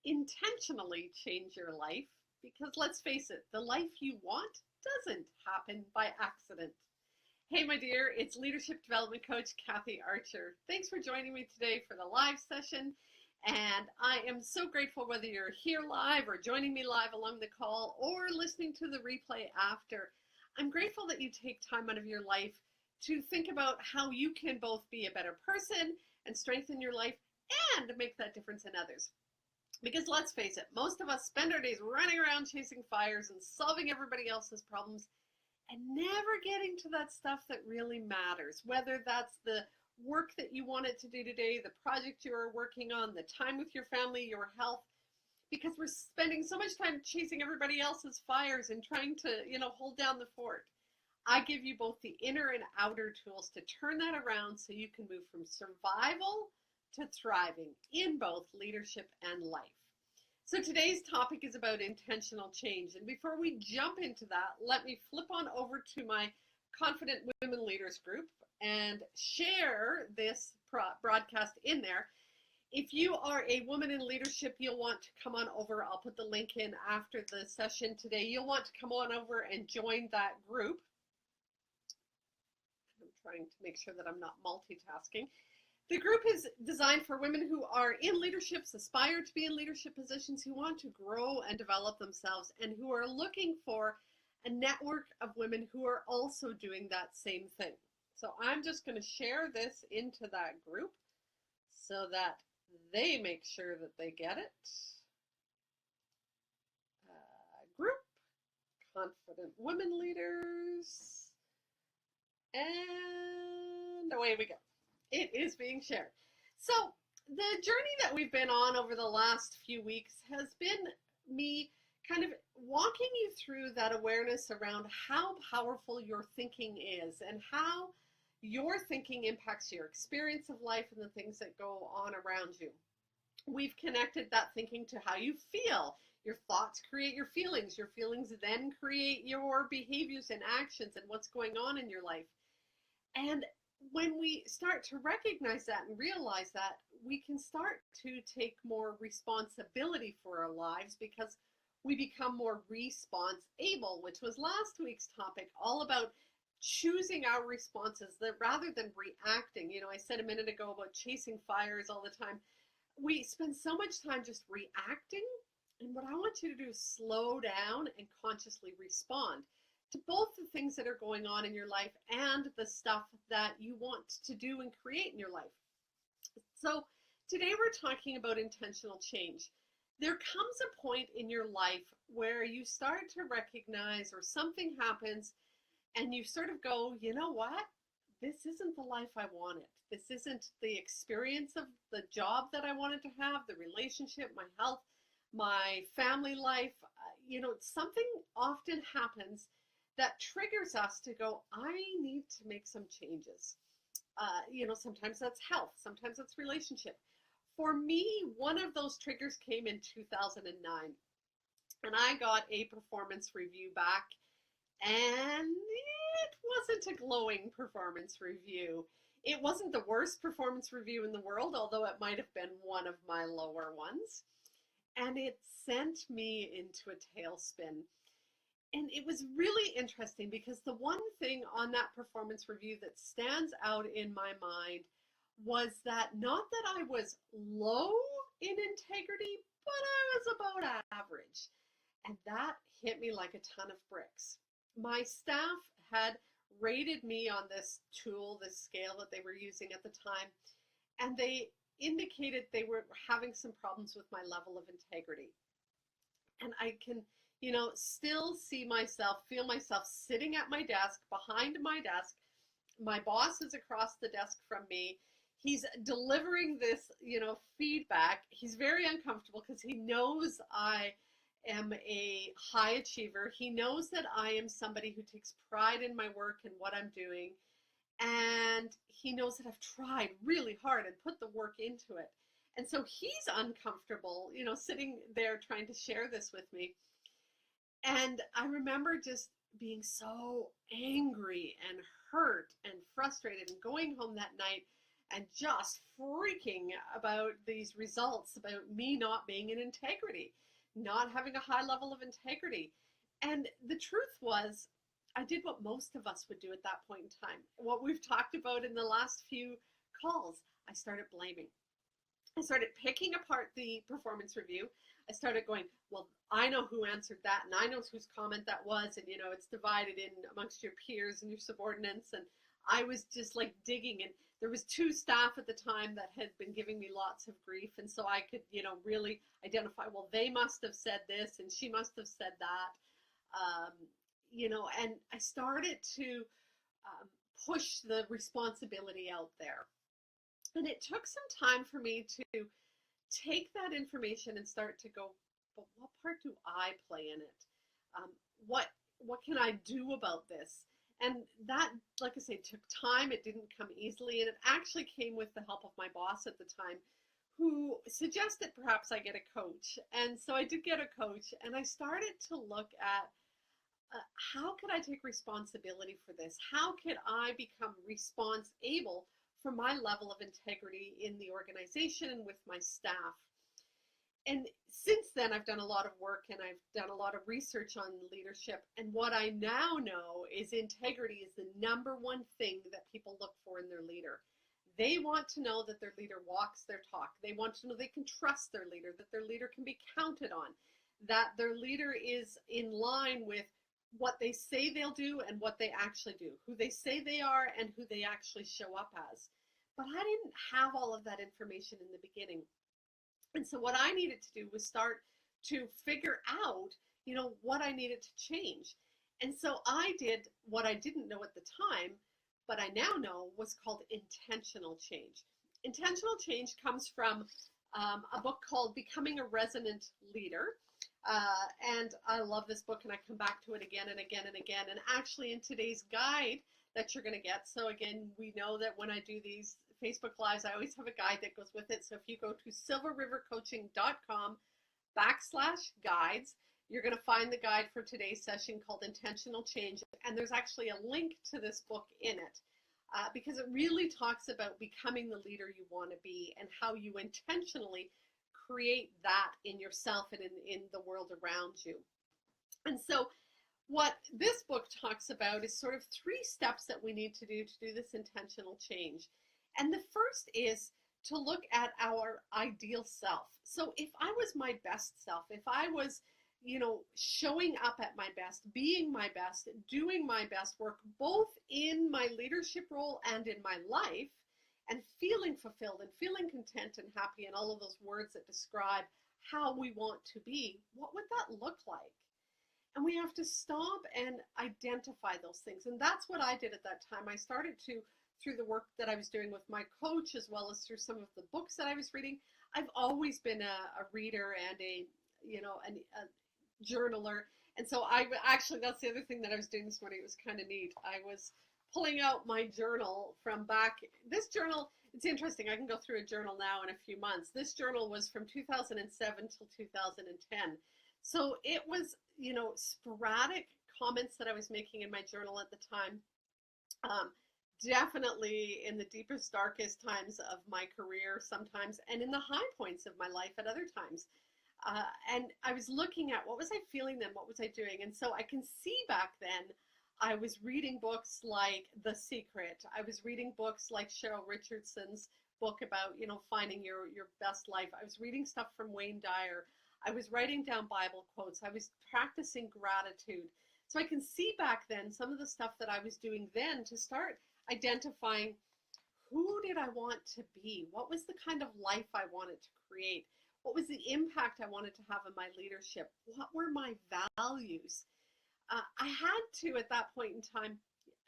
intentionally change your life because let's face it, the life you want doesn't happen by accident. Hey, my dear, it's Leadership Development Coach Kathy Archer. Thanks for joining me today for the live session. And I am so grateful whether you're here live or joining me live along the call or listening to the replay after. I'm grateful that you take time out of your life to think about how you can both be a better person and strengthen your life and make that difference in others. Because let's face it, most of us spend our days running around chasing fires and solving everybody else's problems and never getting to that stuff that really matters, whether that's the work that you wanted to do today, the project you're working on, the time with your family, your health, because we're spending so much time chasing everybody else's fires and trying to, hold down the fort. I give you both the inner and outer tools to turn that around so you can move from survival to thriving in both leadership and life. So today's topic is about intentional change. And before we jump into that, let me flip on over to my Confident Women Leaders group and share this broadcast in there. If you are a woman in leadership, you'll want to come on over. I'll put the link in after the session today. You'll want to come on over and join that group. I'm trying to make sure that I'm not multitasking. The group is designed for women who are in leaderships, aspire to be in leadership positions, who want to grow and develop themselves, and who are looking for a network of women who are also doing that same thing. So I'm just going to share this into that group so that they make sure that they get it. Group, Confident Women Leaders, and away we go. It is being shared. So the journey that we've been on over the last few weeks has been me kind of walking you through that awareness around how powerful your thinking is and how your thinking impacts your experience of life and the things that go on around you. We've connected that thinking to how you feel. Your thoughts create your feelings then create your behaviors and actions and what's going on in your life. And when we start to recognize that and realize that, we can start to take more responsibility for our lives because we become more response-able, which was last week's topic, all about choosing our responses that rather than reacting. I said a minute ago about chasing fires all the time. We spend so much time just reacting, and what I want you to do is slow down and consciously respond to both the things that are going on in your life and the stuff that you want to do and create in your life. So today we're talking about intentional change. There comes a point in your life where you start to recognize or something happens and you sort of go, you know what? This isn't the life I wanted. This isn't the experience of the job that I wanted to have, the relationship, my health, my family life. Something often happens that triggers us to go, I need to make some changes. Sometimes that's health, sometimes it's relationship. For me, one of those triggers came in 2009, and I got a performance review back, and it wasn't a glowing performance review. It wasn't the worst performance review in the world, although it might have been one of my lower ones. And it sent me into a tailspin. And it was really interesting because the one thing on that performance review that stands out in my mind was that not that I was low in integrity, but I was about average. And that hit me like a ton of bricks. My staff had rated me on this tool, this scale that they were using at the time, and they indicated they were having some problems with my level of integrity. And I can still see myself, feel myself sitting at my desk, behind my desk. My boss is across the desk from me. He's delivering this, feedback. He's very uncomfortable because he knows I am a high achiever. He knows that I am somebody who takes pride in my work and what I'm doing. And he knows that I've tried really hard and put the work into it. And so he's uncomfortable, sitting there trying to share this with me. And I remember just being so angry and hurt and frustrated and going home that night and just freaking about these results, about me not being in integrity, not having a high level of integrity. And the truth was, I did what most of us would do at that point in time. What we've talked about in the last few calls, I started blaming. I started picking apart the performance review. I started going, well, I know who answered that, and I know whose comment that was, and it's divided in amongst your peers and your subordinates. And I was just like digging, and there was two staff at the time that had been giving me lots of grief, and so I could, really identify, well, they must have said this, and she must have said that, and I started to push the responsibility out there. And it took some time for me to take that information and start to go, but what part do I play in it? Um, what can I do about this? And that, like I say, took time. It didn't come easily, and it actually came with the help of my boss at the time, who suggested perhaps I get a coach. And so I did get a coach, and I started to look at how could I take responsibility for this? How could I become responsible for my level of integrity in the organization and with my staff? And since then, I've done a lot of work and I've done a lot of research on leadership. And what I now know is integrity is the number one thing that people look for in their leader. They want to know that their leader walks their talk. They want to know they can trust their leader, that their leader can be counted on, that their leader is in line with what they say they'll do and what they actually do, who they say they are and who they actually show up as. But I didn't have all of that information in the beginning. And so what I needed to do was start to figure out, what I needed to change. And so I did what I didn't know at the time, but I now know was called intentional change. Intentional change comes from a book called Becoming a Resonant Leader. And I love this book, and I come back to it again and again and again. And actually in today's guide that you're going to get, so again, we know that when I do these Facebook Lives, I always have a guide that goes with it. So if you go to silverrivercoaching.com/guides, you're going to find the guide for today's session called Intentional Change. And there's actually a link to this book in it because it really talks about becoming the leader you want to be and how you intentionally create that in yourself and in the world around you. And so what this book talks about is sort of 3 steps that we need to do this intentional change. And the first is to look at our ideal self. So if I was my best self, if I was, showing up at my best, being my best, doing my best work, both in my leadership role and in my life, and feeling fulfilled and feeling content and happy and all of those words that describe how we want to be, what would that look like? And we have to stop and identify those things. And that's what I did at that time. I started to, through the work that I was doing with my coach, as well as through some of the books that I was reading. I've always been a reader and a journaler. And so that's the other thing that I was doing this morning. It was kind of neat. I was pulling out my journal from back. This journal, it's interesting. I can go through a journal now in a few months. This journal was from 2007 till 2010. So it was, sporadic comments that I was making in my journal at the time. Definitely in the deepest, darkest times of my career sometimes, and in the high points of my life at other times. And I was looking at what was I feeling then, what was I doing? And so I can see back then, I was reading books like The Secret. I was reading books like Cheryl Richardson's book about, finding your best life. I was reading stuff from Wayne Dyer. I was writing down Bible quotes. I was practicing gratitude. So I can see back then some of the stuff that I was doing then to start identifying who did I want to be? What was the kind of life I wanted to create? What was the impact I wanted to have in my leadership? What were my values? I had to, at that point in time,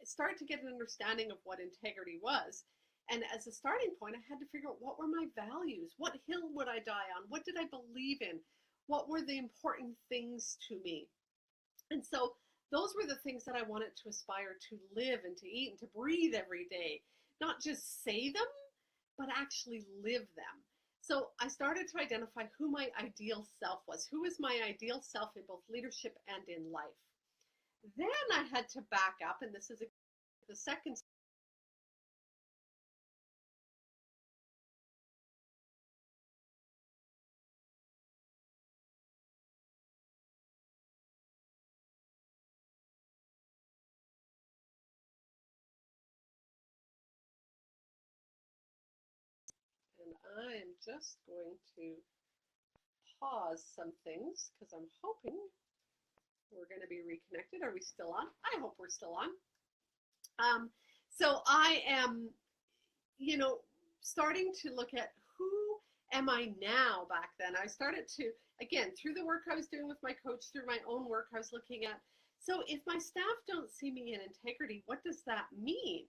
start to get an understanding of what integrity was. And as a starting point, I had to figure out what were my values? What hill would I die on? What did I believe in? What were the important things to me? And so those were the things that I wanted to aspire to live and to eat and to breathe every day. Not just say them, but actually live them. So I started to identify who my ideal self was. Who is my ideal self in both leadership and in life? Then I had to back up, and this is the second I am just going to pause some things because I'm hoping we're going to be reconnected. Are we still on? I hope we're still on. So I am, starting to look at who am I now back then. I started to, again, through the work I was doing with my coach, through my own work, I was looking at, so if my staff don't see me in integrity, what does that mean?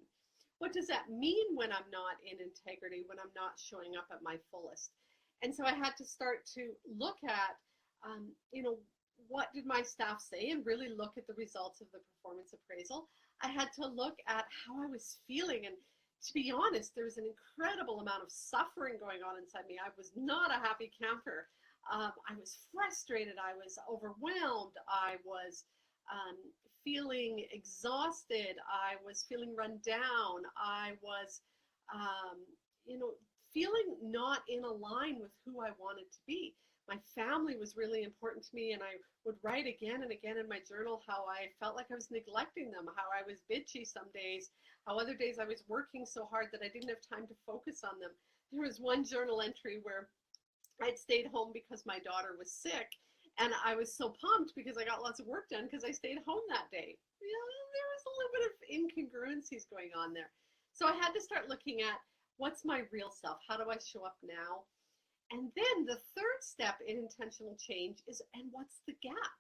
What does that mean when I'm not in integrity, when I'm not showing up at my fullest? And so I had to start to look at, what did my staff say, and really look at the results of the performance appraisal. I had to look at how I was feeling, and to be honest, there was an incredible amount of suffering going on inside me. I was not a happy camper. I was frustrated. I was overwhelmed. I was feeling exhausted. I was feeling run down. I was, feeling not in a line with who I wanted to be. My family was really important to me, and I would write again and again in my journal how I felt like I was neglecting them, how I was bitchy some days, how other days I was working so hard that I didn't have time to focus on them. There was one journal entry where I'd stayed home because my daughter was sick, and I was so pumped because I got lots of work done because I stayed home that day. There was a little bit of incongruencies going on there. So I had to start looking at what's my real self? How do I show up now? And then the third step in intentional change is, and what's the gap?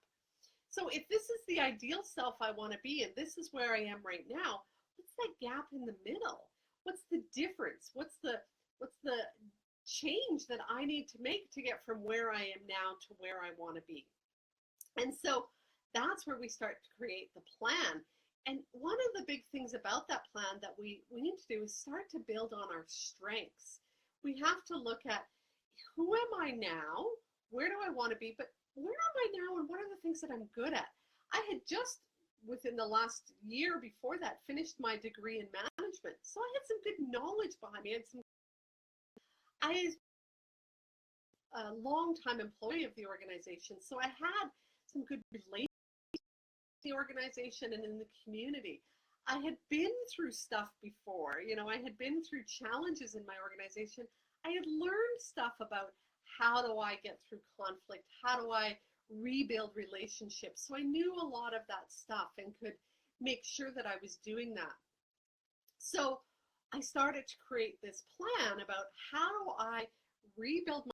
So if this is the ideal self I want to be, and this is where I am right now, what's that gap in the middle? What's the difference? What's the change that I need to make to get from where I am now to where I want to be? And so that's where we start to create the plan. And one of the big things about that plan that we need to do is start to build on our strengths. We have to look at, who am I now? Where do I want to be? But where am I now, and what are the things that I'm good at? I had just, within the last year before that, finished my degree in management. So I had some good knowledge behind me. I was a long-time employee of the organization, so I had some good relations with the organization and in the community. I had been through stuff before. I had been through challenges in my organization. I had learned stuff about how do I get through conflict, how do I rebuild relationships. So I knew a lot of that stuff and could make sure that I was doing that. So I started to create this plan about how do I rebuild.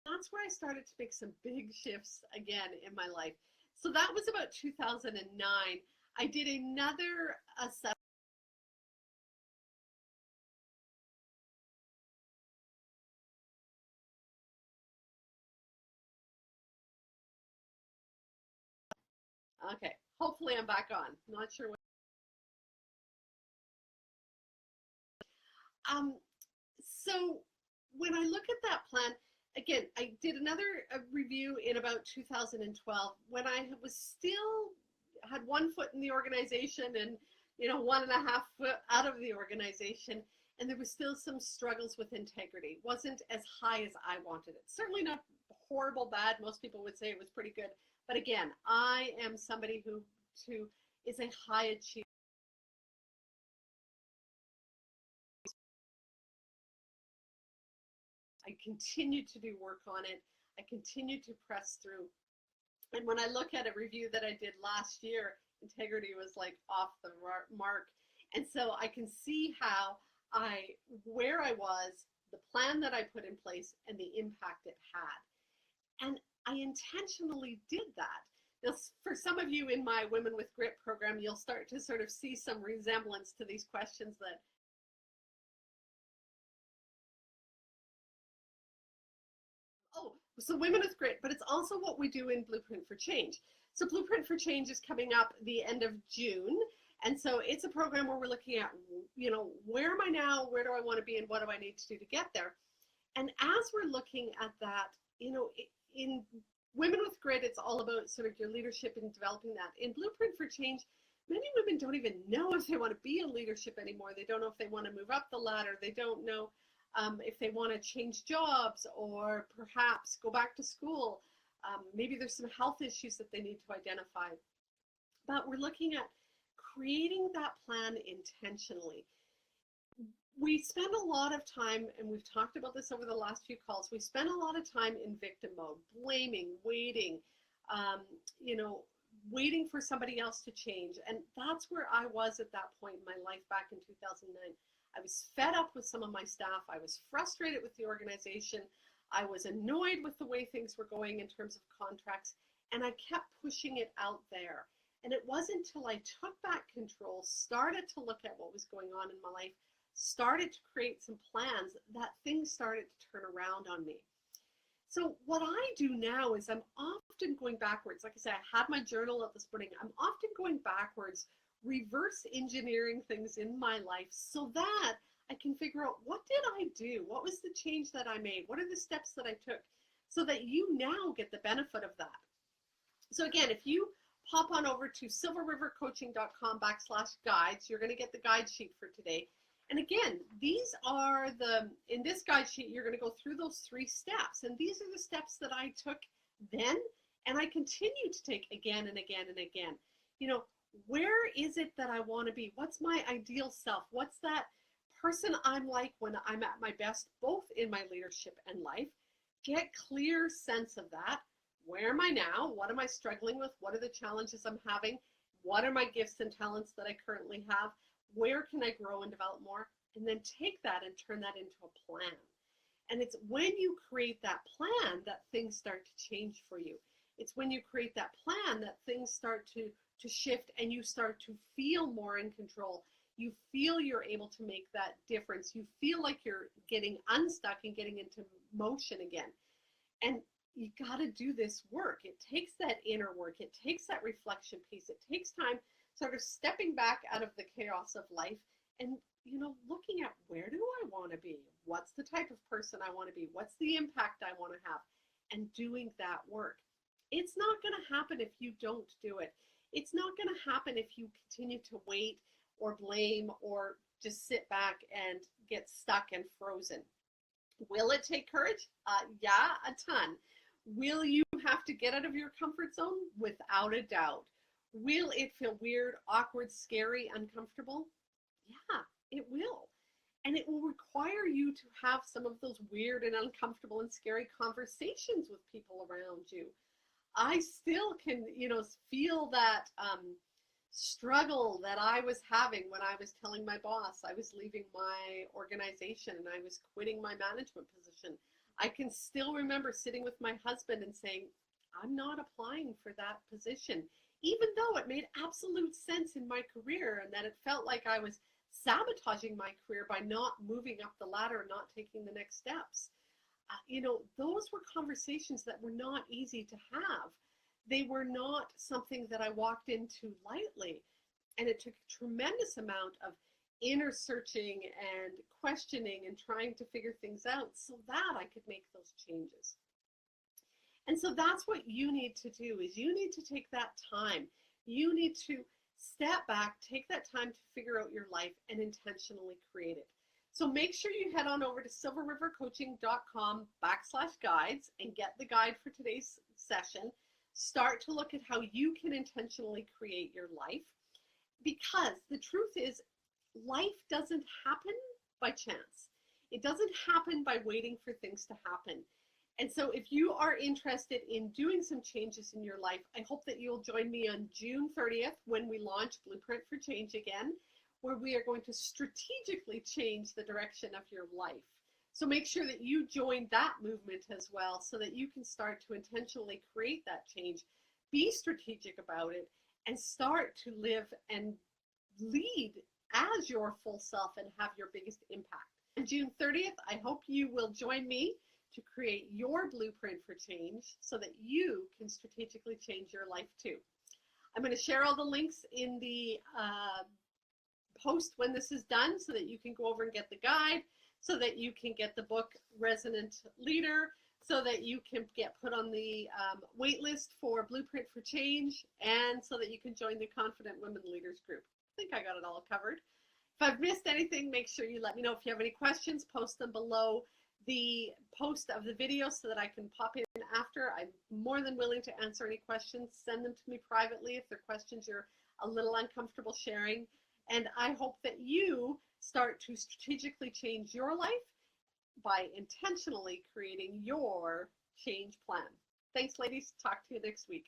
That's where I started to make some big shifts again in my life. So that was about 2009. I did another assessment. Okay, hopefully I'm back on. Not sure what. So when I look at that plan, again, I did another review in about 2012 when I was still had 1 foot in the organization and 1.5 foot out of the organization, and there was still some struggles with integrity. Wasn't as high as I wanted it. Certainly not horrible bad. Most people would say it was pretty good. But again, I am somebody who is a high achiever. I continue to do work on it. I continue to press through. And when I look at a review that I did last year, integrity was like off the mark. And so I can see where I was, the plan that I put in place, and the impact it had. And I intentionally did that. For some of you in my Women with Grit program, you'll start to sort of see some resemblance to these questions that so Women with Grit, but it's also what we do in Blueprint for Change. So Blueprint for Change is coming up the end of June. And so it's a program where we're looking at, where am I now? Where do I want to be? And what do I need to do to get there? And as we're looking at that, in Women with Grit, it's all about sort of your leadership and developing that. In Blueprint for Change, many women don't even know if they want to be in leadership anymore. They don't know if they want to move up the ladder. They don't know if they want to change jobs or perhaps go back to school. Maybe there's some health issues that they need to identify. But we're looking at creating that plan intentionally. we spend a lot of time, and we've talked about this over the last few calls, we spend a lot of time in victim mode, blaming, waiting, um, you know, waiting for somebody else to change. And that's where I was at that point in my life back in 2009. I was fed up with some of my staff. I was frustrated with the organization. I was annoyed with the way things were going in terms of contracts, and I kept pushing it out there. And it wasn't until I took back control, started to look at what was going on in my life, started to create some plans, that things started to turn around on me. So what I do now is I'm often going backwards. Like I said, I had my journal up this morning. I'm often going backwards, reverse engineering things in my life so that I can figure out, what did I do? What was the change that I made? What are the steps that I took? So that you now get the benefit of that. So again, if you pop on over to silverrivercoaching.com/guides, you're going to get the guide sheet for today. And again, these are in this guide sheet, you're going to go through those 3 steps. And these are the steps that I took then, and I continue to take again and again and again. You know, where is it that I want to be? What's my ideal self? What's that person I'm like when I'm at my best, both in my leadership and life? Get clear sense of that. Where am I now? What am I struggling with? What are the challenges I'm having? What are my gifts and talents that I currently have? Where can I grow and develop more? And then take that and turn that into a plan. And it's when you create that plan that things start to change for you. It's when you create that plan that things start to shift and you start to feel more in control. You feel you're able to make that difference. You feel like you're getting unstuck and getting into motion again. And you got to do this work. It takes that inner work. It takes that reflection piece. It takes time sort of stepping back out of the chaos of life and, you know, looking at, where do I want to be? What's the type of person I want to be? What's the impact I want to have? And doing that work. It's not going to happen if you don't do it. It's not going to happen if you continue to wait or blame or just sit back and get stuck and frozen. Will it take courage? Yeah, a ton. Will you have to get out of your comfort zone? Without a doubt. Will it feel weird, awkward, scary, uncomfortable? Yeah, it will. And it will require you to have some of those weird and uncomfortable and scary conversations with people around you. I still can, you know, feel that struggle that I was having when I was telling my boss I was leaving my organization and I was quitting my management position. I can still remember sitting with my husband and saying, I'm not applying for that position, even though it made absolute sense in my career and that it felt like I was sabotaging my career by not moving up the ladder and not taking the next steps. You know, those were conversations that were not easy to have. They were not something that I walked into lightly. And it took a tremendous amount of inner searching and questioning and trying to figure things out so that I could make those changes. And so that's what you need to do, is you need to take that time. You need to step back, take that time to figure out your life and intentionally create it. So make sure you head on over to silverrivercoaching.com/guides and get the guide for today's session. Start to look at how you can intentionally create your life, because the truth is, life doesn't happen by chance. It doesn't happen by waiting for things to happen. And so if you are interested in doing some changes in your life, I hope that you'll join me on June 30th when we launch Blueprint for Change again, where we are going to strategically change the direction of your life. So make sure that you join that movement as well so that you can start to intentionally create that change, be strategic about it, and start to live and lead as your full self and have your biggest impact. On June 30th, I hope you will join me to create your blueprint for change so that you can strategically change your life too. I'm going to share all the links in the post when this is done so that you can go over and get the guide, so that you can get the book Resonant Leader, so that you can get put on the wait list for Blueprint for Change, and so that you can join the Confident Women Leaders group. I think I got it all covered. If I've missed anything, make sure you let me know. If you have any questions, post them below the post of the video so that I can pop in after. I'm more than willing to answer any questions. Send them to me privately if they're questions you're a little uncomfortable sharing. And I hope that you start to strategically change your life by intentionally creating your change plan. Thanks, ladies. Talk to you next week.